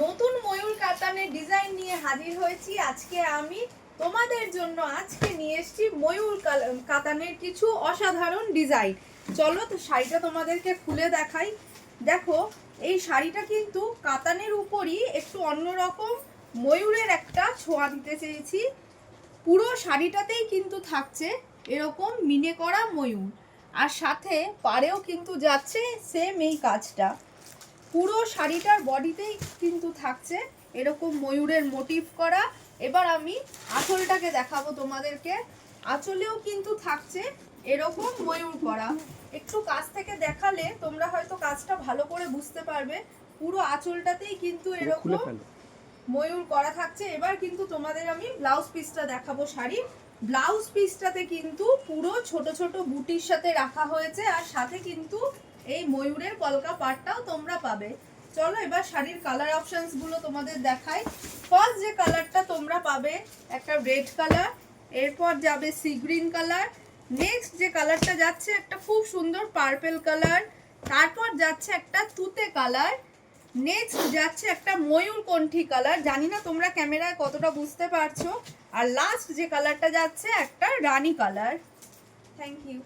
নতুন ময়ূর কাতানের ডিজাইন নিয়ে হাজির হয়েছি। আজকে আমি তোমাদের জন্য নিয়ে এসেছি ময়ূর কাতানের কিছু অসাধারণ ডিজাইন। চলো তো শাড়িটা তোমাদেরকে খুলে দেখাই। দেখো, এই শাড়িটা কিন্তু কাতানের উপরই একটু অন্যরকম ময়ূরের একটা ছোঁয়া দিতে চেয়েছি। পুরো শাড়িটাতেই কিন্তু থাকছে এরকম মিনে করা ময়ূর, আর সাথে পাড়েও কিন্তু যাচ্ছে সেম এই কাজটা। পুরো শাড়িটার বডিতেই কিন্তু থাকছে এরকম ময়ূরের মোটিভ করা। এবার আমি আঁচলটাকে দেখাবো তোমাদেরকে। আঁচলেও কিন্তু থাকছে এরকম ময়ূর করা। একটু কাছ থেকে দেখালে তোমরা হয়তো কাজটা ভালো করে বুঝতে পারবে। পুরো আঁচলটাতেই কিন্তু এরকম ময়ূর করা থাকছে। এবার কিন্তু তোমাদের আমি ব্লাউজ পিসটা দেখাবো। শাড়ির ব্লাউজ পিসটাতে কিন্তু পুরো ছোট ছোট বুটির সাথে রাখা হয়েছে, আর সাথে কিন্তু এই ময়ূরের কলকা পাটটাও তোমরা পাবে। চলো এবার শাড়ির কালার অপশনস গুলো তোমাদের দেখাই। ফার্স্ট যে কালারটা তোমরা পাবে একটা রেড কালার, এরপর যাবে সি গ্রিন কালার, নেক্সট যে কালারটা যাচ্ছে একটা খুব সুন্দর পার্পল কালার, তারপর যাচ্ছে একটা তুতে কালার, নেক্সট যাচ্ছে একটা ময়ূরকণ্ঠী কালার, জানি না তোমরা ক্যামেরায় কতটা বুঝতে পারছো, আর লাস্ট যে কালারটা যাচ্ছে একটা রানী কালার। Thank you.